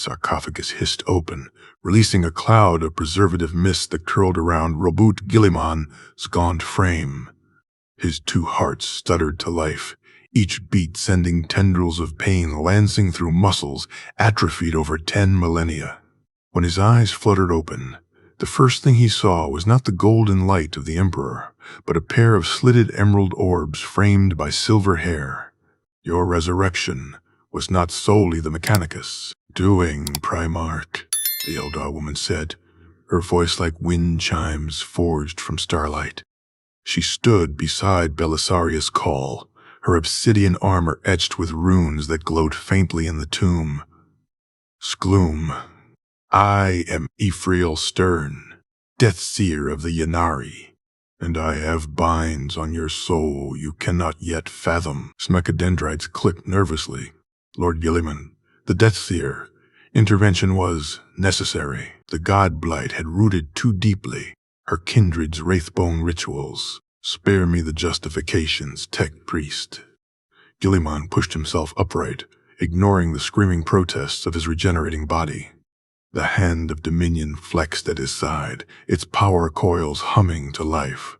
sarcophagus hissed open, releasing a cloud of preservative mist that curled around Robut Guilliman's gaunt frame. His two hearts stuttered to life, each beat sending tendrils of pain lancing through muscles atrophied over 10 millennia. When his eyes fluttered open, the first thing he saw was not the golden light of the Emperor, but a pair of slitted emerald orbs framed by silver hair. Your resurrection was not solely the Mechanicus doing, Primarch, the Eldar woman said, her voice like wind chimes forged from starlight. She stood beside Belisarius' Call, her obsidian armor etched with runes that glowed faintly in the tomb. Skloom, I am Ephrael Stern, Deathseer of the Yanari, and I have binds on your soul you cannot yet fathom. Smecadendrites clicked nervously. Lord Guilliman, the Deathseer, intervention was necessary. The god blight had rooted too deeply. Her kindred's wraithbone rituals. Spare me the justifications, tech priest. Guilliman pushed himself upright, ignoring the screaming protests of his regenerating body. The hand of Dominion flexed at his side, its power coils humming to life.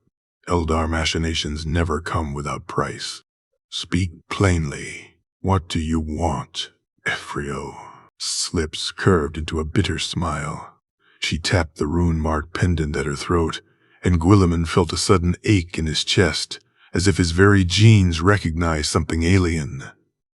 Eldar machinations never come without price. Speak plainly. What do you want, Ephrael? Lips curved into a bitter smile. She tapped the rune-marked pendant at her throat, and Guilliman felt a sudden ache in his chest, as if his very genes recognized something alien.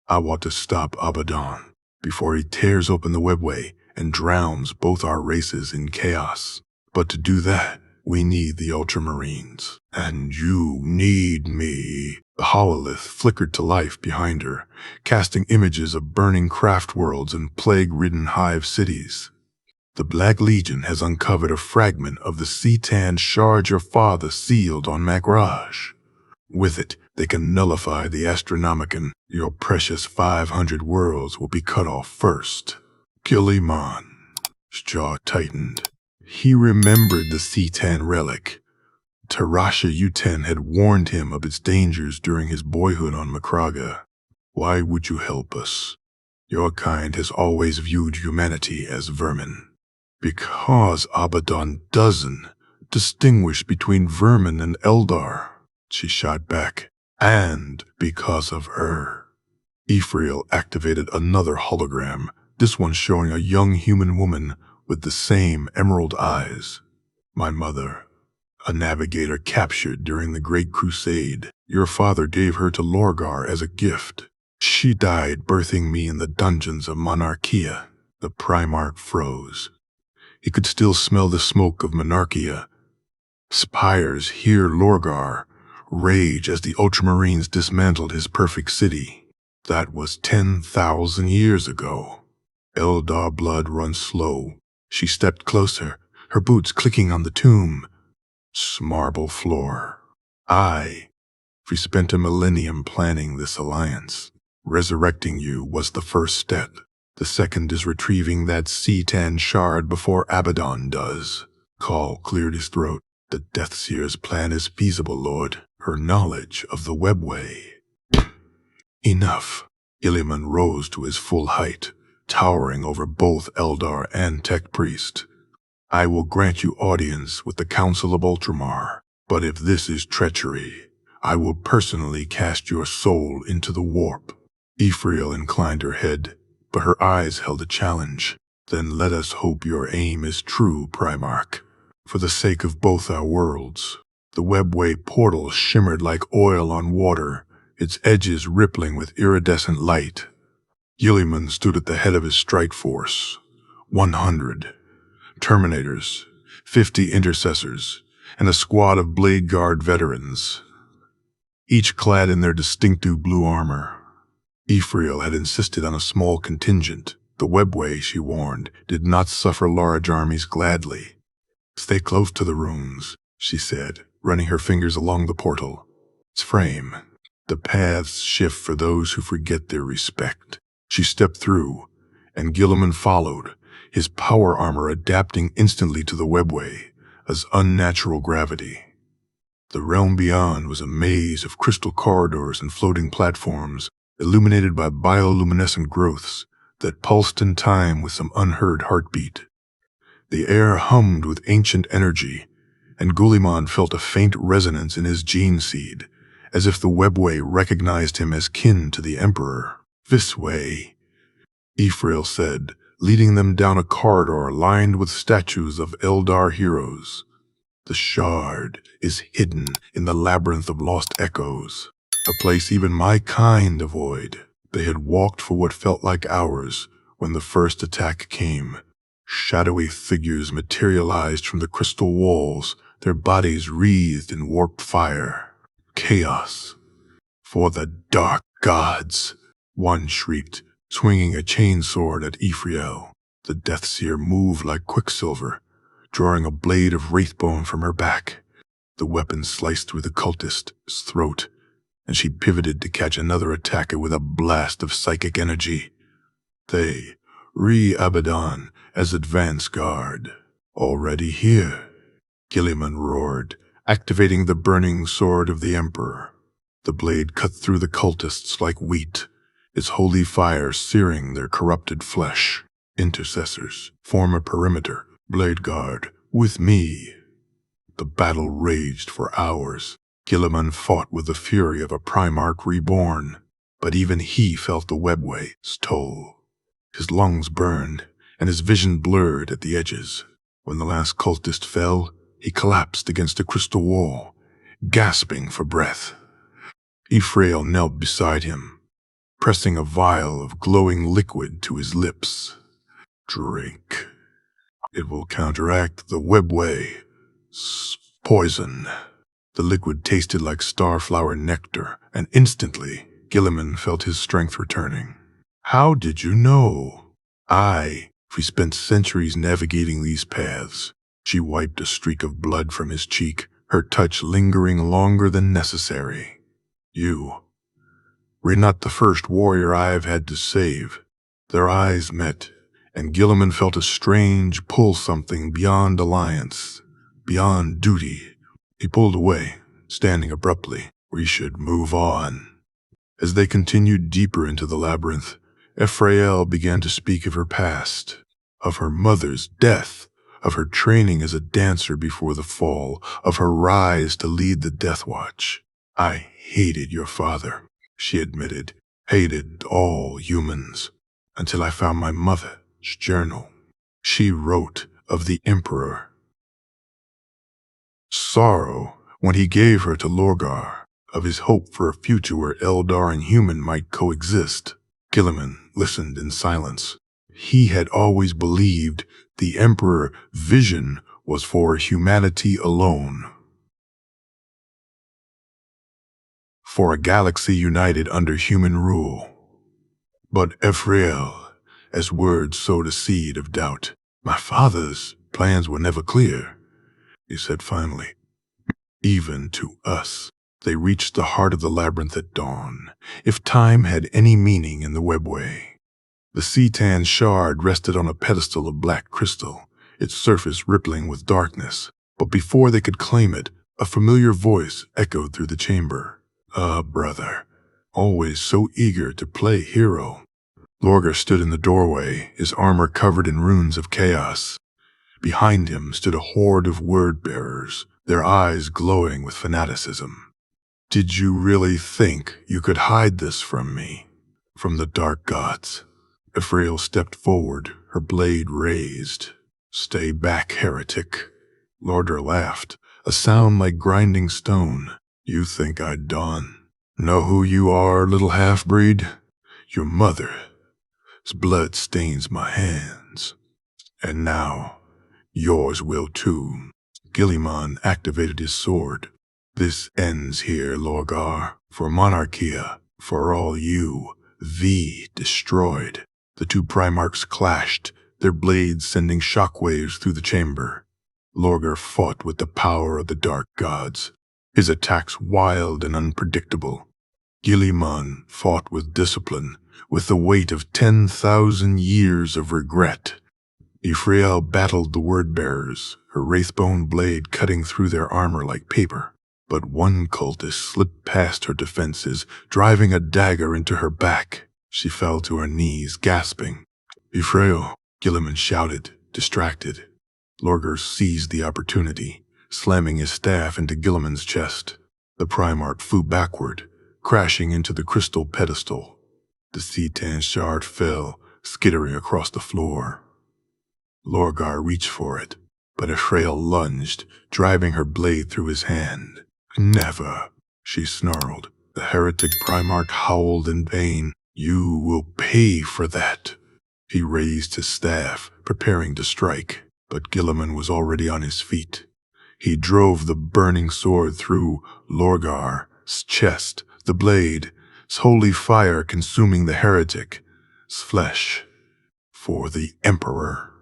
I want to stop Abaddon before he tears open the webway and drowns both our races in chaos. But to do that, we need the Ultramarines. And you need me. The hololith flickered to life behind her, casting images of burning craft worlds and plague-ridden hive cities. The Black Legion has uncovered a fragment of the Cetan shard your father sealed on Makraj. With it, they can nullify the Astronomicon. Your precious 500 worlds will be cut off first. Guilliman's jaw tightened. He remembered the Cetan relic. Tarasha Uten had warned him of its dangers during his boyhood on Makraga. Why would you help us? Your kind has always viewed humanity as vermin. Because Abaddon doesn't distinguish between vermin and Eldar, she shot back. And because of her. Ephrael activated another hologram, this one showing a young human woman with the same emerald eyes. My mother, a navigator captured during the Great Crusade. Your father gave her to Lorgar as a gift. She died birthing me in the dungeons of Monarchia. The Primarch froze. He could still smell the smoke of Monarchia. Spires hear Lorgar rage as the Ultramarines dismantled his perfect city. That was 10,000 years ago. Eldar blood runs slow. She stepped closer, her boots clicking on the tomb. Marble floor. We spent a millennium planning this alliance. Resurrecting you was the first step. The second is retrieving that Cetan shard before Abaddon does. Call cleared his throat. The Deathseer's plan is feasible, Lord. Her knowledge of the webway. Enough. Guilliman rose to his full height, towering over both Eldar and Tech Priest. I will grant you audience with the Council of Ultramar, but if this is treachery, I will personally cast your soul into the warp. Ephrael inclined her head, but her eyes held a challenge. Then let us hope your aim is true, Primarch. For the sake of both our worlds. The webway portal shimmered like oil on water, its edges rippling with iridescent light. Guilliman stood at the head of his strike force. 100 Terminators, 50 Intercessors, and a squad of Blade Guard veterans, each clad in their distinctive blue armor. Ephrael had insisted on a small contingent. The webway, she warned, did not suffer large armies gladly. Stay close to the runes, she said, running her fingers along the portal. Its frame. The paths shift for those who forget their respect. She stepped through, and Guilliman followed, his power armor adapting instantly to the webway as unnatural gravity. The realm beyond was a maze of crystal corridors and floating platforms, illuminated by bioluminescent growths that pulsed in time with some unheard heartbeat. The air hummed with ancient energy, and Guilliman felt a faint resonance in his gene seed, as if the webway recognized him as kin to the Emperor. "This way," Ephrael said, leading them down a corridor lined with statues of eldar heroes. "The shard is hidden in the labyrinth of lost echoes, a place even my kind avoid." They had walked for what felt like hours when the first attack came. Shadowy figures materialized from the crystal walls, their bodies wreathed in warped fire. "Chaos for the dark gods," one shrieked, swinging a chainsword at Ephrael. The Deathseer moved like quicksilver, drawing a blade of wraithbone from her back. The weapon sliced through the cultist's throat, and she pivoted to catch another attacker with a blast of psychic energy. They Abaddon as advance guard. "Already here," Guilliman roared, activating the burning sword of the Emperor. The blade cut through the cultists like wheat, its holy fire searing their corrupted flesh. "Intercessors, form a perimeter. Blade guard, with me." The battle raged for hours. Guilliman fought with the fury of a primarch reborn, but even he felt the webway's toll. His lungs burned, and his vision blurred at the edges. When the last cultist fell, he collapsed against a crystal wall, gasping for breath. Ephrael knelt beside him, pressing a vial of glowing liquid to his lips. "Drink. It will counteract the webway's poison." The liquid tasted like starflower nectar, and instantly, Guilliman felt his strength returning. "How did you know?" We spent centuries navigating these paths." She wiped a streak of blood from his cheek, her touch lingering longer than necessary. "You were not the first warrior I have had to save." Their eyes met, and Guilliman felt a strange pull, something beyond alliance, beyond duty. He pulled away, standing abruptly. "We should move on." As they continued deeper into the labyrinth, Ephrael began to speak of her past, of her mother's death, of her training as a dancer before the fall, of her rise to lead the Death Watch. "I hated your father," she admitted, "hated all humans, until I found my mother's journal. She wrote of the Emperor. Sorrow when he gave her to Lorgar, of his hope for a future where Eldar and human might coexist." Guilliman listened in silence. He had always believed the Emperor's vision was for humanity alone, for a galaxy united under human rule. But Ephrael, as words sowed a seed of doubt. "My father's plans were never clear," he said finally. "Even to us." They reached the heart of the labyrinth at dawn, if time had any meaning in the webway. The Cetan shard rested on a pedestal of black crystal, its surface rippling with darkness. But before they could claim it, a familiar voice echoed through the chamber. Brother, always so eager to play hero." Lorgar stood in the doorway, his armor covered in runes of chaos. Behind him stood a horde of word-bearers, their eyes glowing with fanaticism. "Did you really think you could hide this from me? From the dark gods?" Ephrael stepped forward, her blade raised. "Stay back, heretic." Lorgar laughed, a sound like grinding stone. "You think I'd dawn? Know who you are, little half-breed? Your mother's blood stains my hands. And now, yours will too." Guilliman activated his sword. "This ends here, Lorgar. For Monarchia, for all you, destroyed." The two primarchs clashed, their blades sending shockwaves through the chamber. Lorgar fought with the power of the dark gods, his attacks wild and unpredictable. Guilliman fought with discipline, with the weight of 10,000 years of regret. Ephrael battled the word-bearers, her wraithbone blade cutting through their armor like paper. But one cultist slipped past her defenses, driving a dagger into her back. She fell to her knees, gasping. Ephrael, Guilliman shouted, distracted. Lorgar seized the opportunity, slamming his staff into Guilliman's chest. The primarch flew backward, crashing into the crystal pedestal. The Cetan shard fell, skittering across the floor. Lorgar reached for it, but Ephrael lunged, driving her blade through his hand. "Never," she snarled. The heretic primarch howled in vain. "You will pay for that." He raised his staff, preparing to strike, but Guilliman was already on his feet. He drove the burning sword through Lorgar's chest, the blade's holy fire consuming the heretic's flesh. "For the Emperor,"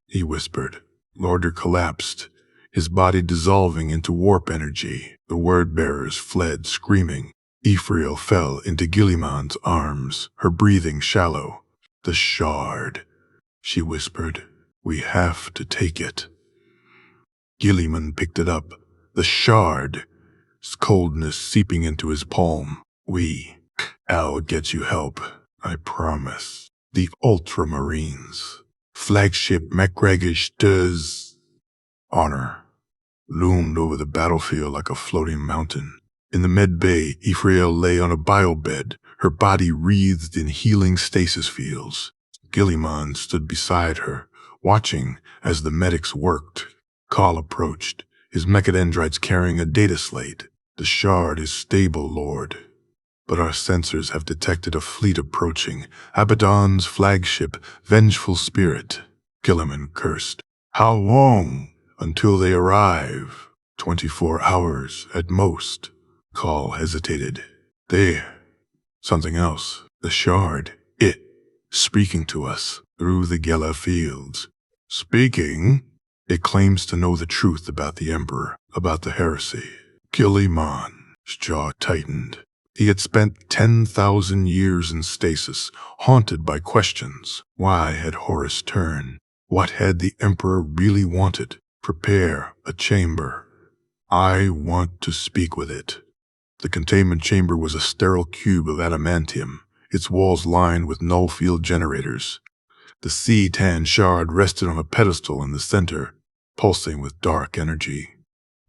he whispered. Lorgar collapsed, his body dissolving into warp energy. The word-bearers fled, screaming. Ephrael fell into Guilliman's arms, her breathing shallow. "The shard," she whispered. "We have to take it." Guilliman picked it up, the shard's coldness seeping into his palm. "I'll get you help, I promise." The Ultramarines, flagship MacGregor's honor, loomed over the battlefield like a floating mountain. In the med bay, Ephrael lay on a biobed, her body wreathed in healing stasis fields. Guilliman stood beside her, watching as the medics worked. Call approached, his mechadendrites carrying a data slate. "The shard is stable, Lord, but our sensors have detected a fleet approaching. Abaddon's flagship, Vengeful Spirit." Guilliman cursed. "How long until they arrive?" 24 hours at most." Call hesitated. Something else. The shard. Speaking to us through the Gela fields." "Speaking?" "It claims to know the truth about the Emperor, about the heresy." Guilliman's jaw tightened. He had spent 10,000 years in stasis, haunted by questions. Why had Horus turned? What had the Emperor really wanted? "Prepare a chamber. I want to speak with it." The containment chamber was a sterile cube of adamantium, its walls lined with null field generators. The Cetan shard rested on a pedestal in the center, pulsing with dark energy.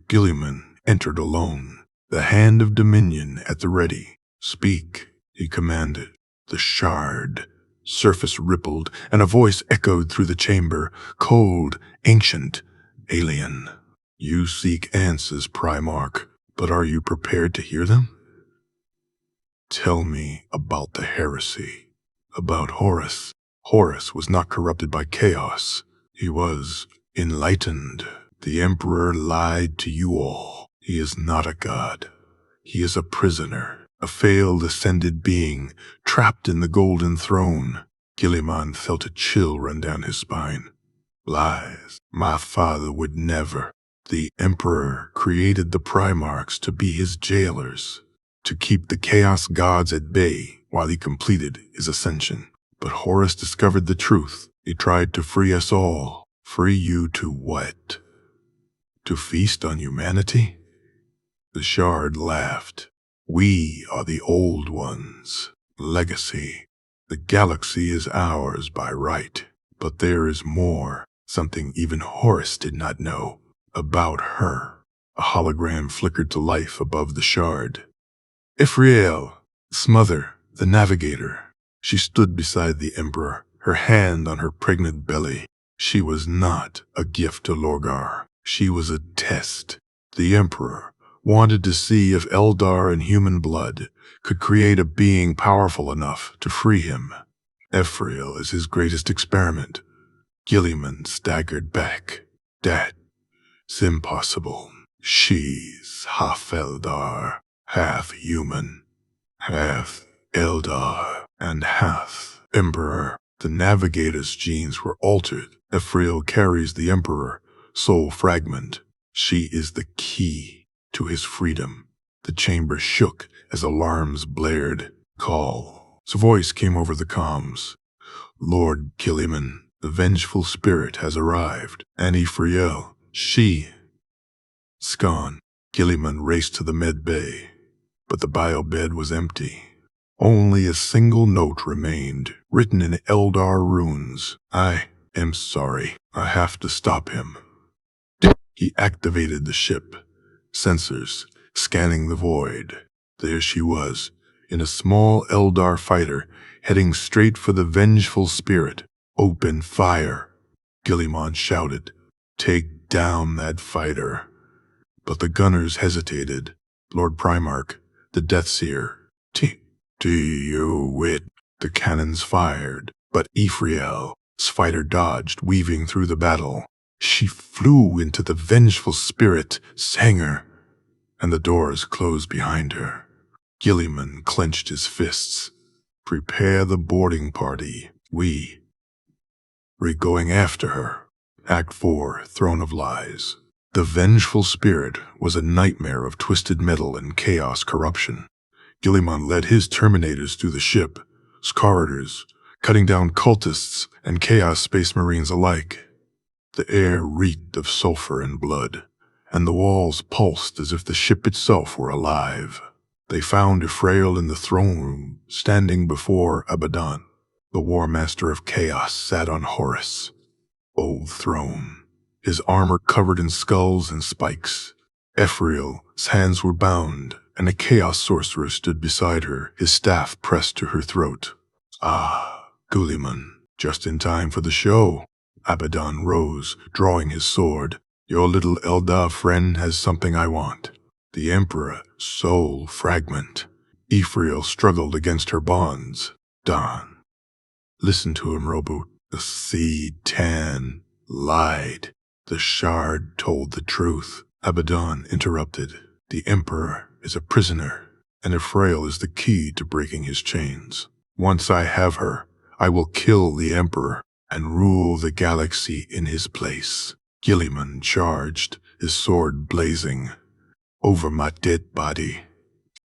Guilliman entered alone, the hand of dominion at the ready. "Speak," he commanded. The shard surface rippled, and a voice echoed through the chamber, cold, ancient, alien. "You seek answers, Primarch, but are you prepared to hear them? Tell me about the heresy, about Horus." Horus was not corrupted by chaos. He was enlightened. "The Emperor lied to you all. He is not a god. He is a prisoner, a failed ascended being, trapped in the golden throne." Guilliman felt a chill run down his spine. "Lies. My father would never." The Emperor created the primarchs to be his jailers, to keep the chaos gods at bay while he completed his ascension. But Horus discovered the truth. He tried to free us all. "Free you to what? To feast on humanity?" The shard laughed. "We are the old ones. Legacy. The galaxy is ours by right. But there is more, something even Horus did not know. About her." A hologram flickered to life above the shard. "Ephrael, Smother, the navigator." She stood beside the Emperor, her hand on her pregnant belly. She was not a gift to Lorgar. She was a test. The Emperor wanted to see if eldar and human blood could create a being powerful enough to free him. Ephrael is his greatest experiment. Guilliman staggered back. "That's impossible. She's half eldar, half human, half eldar, and half Emperor." The navigator's genes were altered. Ephrael carries the Emperor, soul fragment. She is the key to his freedom. The chamber shook as alarms blared. "Call's voice came over the comms. "Lord Guilliman, the vengeful spirit has arrived, and Ephrael, she's gone." Guilliman raced to the med bay, but the biobed was empty. Only a single note remained, written in eldar runes. I am sorry. I have to stop him. He activated the ship, sensors scanning the void. There she was, in a small eldar fighter, heading straight for the vengeful spirit. Open fire, Guilliman shouted. Take down that fighter. But the gunners hesitated. Lord Primarch, the Deathseer. Do you wit? The cannons fired, but Ephrael's fighter dodged, weaving through the battle. She flew into the vengeful spirit's hangar, and the doors closed behind her. Guilliman clenched his fists. Prepare the boarding party. We're going after her. Act 4, Throne of Lies. The vengeful spirit was a nightmare of twisted metal and chaos corruption. Guilliman led his Terminators through the ship's corridors, cutting down cultists and Chaos Space Marines alike. The air reeked of sulfur and blood, and the walls pulsed as if the ship itself were alive. They found Ephrael in the throne room, standing before Abaddon. The War Master of Chaos sat on Horus' old throne, his armor covered in skulls and spikes. Ephrael's hands were bound, and a Chaos Sorcerer stood beside her, his staff pressed to her throat. Ah, Guilliman, just in time for the show. Abaddon rose, drawing his sword. Your little eldar friend has something I want. The Emperor's soul fragment. Ephrael struggled against her bonds. Don. Listen to him, Roboot. The C-10 lied. The shard told the truth. Abaddon interrupted. The Emperor is a prisoner, and Ephrael is the key to breaking his chains. Once I have her, I will kill the Emperor and rule the galaxy in his place. Guilliman charged, his sword blazing. Over my dead body.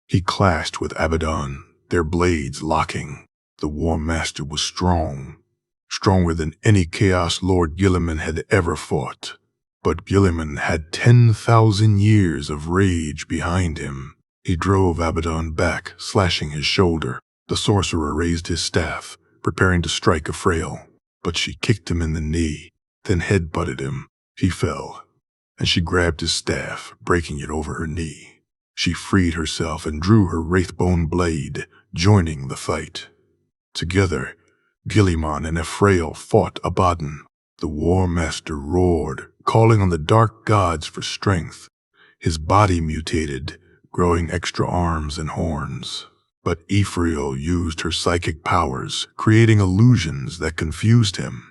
He clashed with Abaddon, their blades locking. The War Master was strong, stronger than any Chaos Lord Guilliman had ever fought. But Guilliman had 10,000 years of rage behind him. He drove Abaddon back, slashing his shoulder. The sorcerer raised his staff, preparing to strike Ephrael. But she kicked him in the knee, then headbutted him. He fell, and she grabbed his staff, breaking it over her knee. She freed herself and drew her wraithbone blade, joining the fight. Together, Guilliman and Ephrael fought Abaddon. The War Master roared, calling on the dark gods for strength. His body mutated, growing extra arms and horns. But Ephrael used her psychic powers, creating illusions that confused him.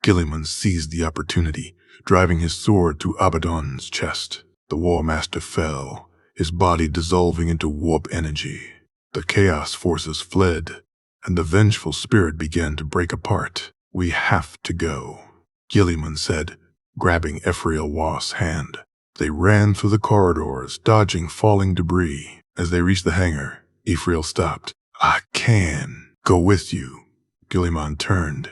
Guilliman seized the opportunity, driving his sword through Abaddon's chest. The War Master fell, his body dissolving into warp energy. The Chaos forces fled, and the vengeful spirit began to break apart. We have to go, Guilliman said, grabbing Ephrael's hand. They ran through the corridors, dodging falling debris. As they reached the hangar, Ephrael stopped. I can go with you. Guilliman turned.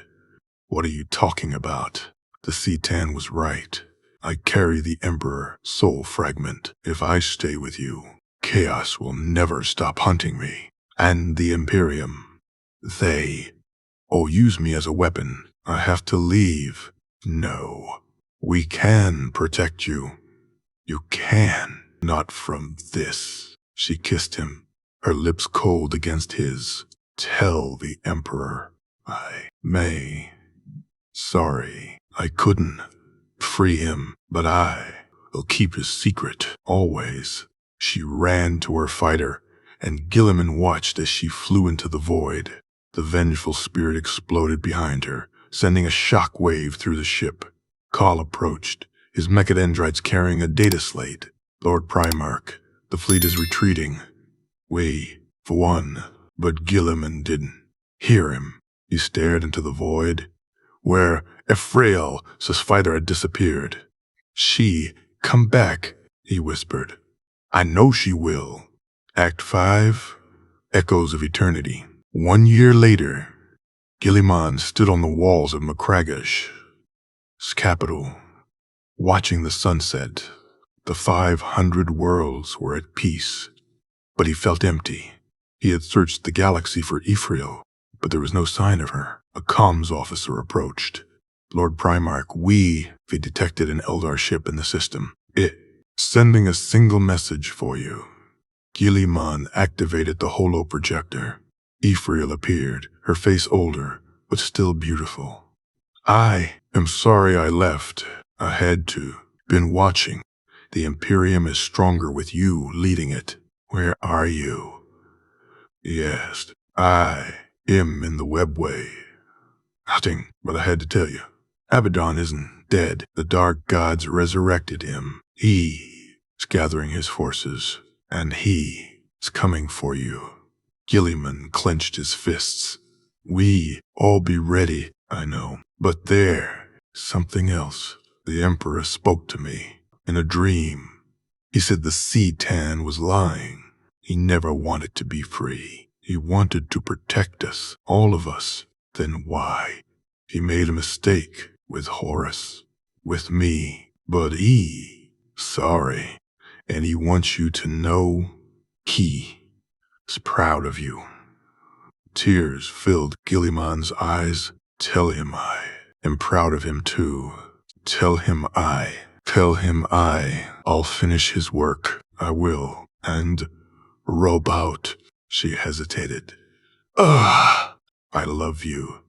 What are you talking about? The C-10 was right. I carry the Emperor's soul fragment. If I stay with you, Chaos will never stop hunting me. And the Imperium. They use me as a weapon. I have to leave. No. We can protect you. You can. Not from this. She kissed him, her lips cold against his. Tell the Emperor I may. Sorry, I couldn't free him, but I will keep his secret, always. She ran to her fighter, and Guilliman watched as she flew into the void. The vengeful spirit exploded behind her, sending a shock wave through the ship. Khal approached, his mechadendrites carrying a data slate. Lord Primarch, the fleet is retreating. We, for one, but Guilliman didn't hear him. He stared into the void, where Ephrael's fighter had disappeared. She, come back, he whispered. I know she will. Act 5, Echoes of Eternity. 1 year later, Guilliman stood on the walls of Macragash's capital, watching the sunset. The 500 worlds were at peace, but he felt empty. He had searched the galaxy for Ephrael, but there was no sign of her. A comms officer approached. Lord Primarch, we detected an eldar ship in the system. Sending a single message for you. Guilliman activated the holo-projector. Ephrael appeared, her face older, but still beautiful. I am sorry I left. I had to. Been watching. The Imperium is stronger with you leading it. Where are you? Yes, I am in the webway. Nothing, but I had to tell you. Abaddon isn't dead. The dark gods resurrected him. He is gathering his forces, and he is coming for you. Guilliman clenched his fists. We all be ready, I know. But there's something else. The Emperor spoke to me in a dream. He said the Sea-Tan was lying. He never wanted to be free. He wanted to protect us, all of us. Then why? He made a mistake with Horus, with me. But sorry. And he wants you to know he is proud of you. Tears filled Guilliman's eyes. Tell him I am proud of him too. Tell him I'll finish his work. I will. And Robot, she hesitated. I love you.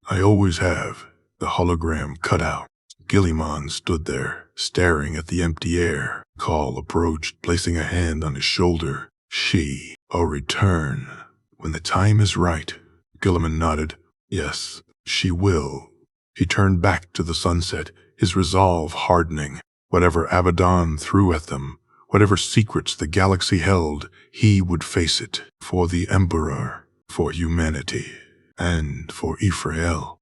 I always have. The hologram cut out. Guilliman stood there, staring at the empty air. Call approached, placing a hand on his shoulder. I'll return when the time is right. Guilliman nodded. Yes, she will. He turned back to the sunset, his resolve hardening. Whatever Abaddon threw at them, whatever secrets the galaxy held, he would face it. For the Emperor, for humanity, and for Ephrael.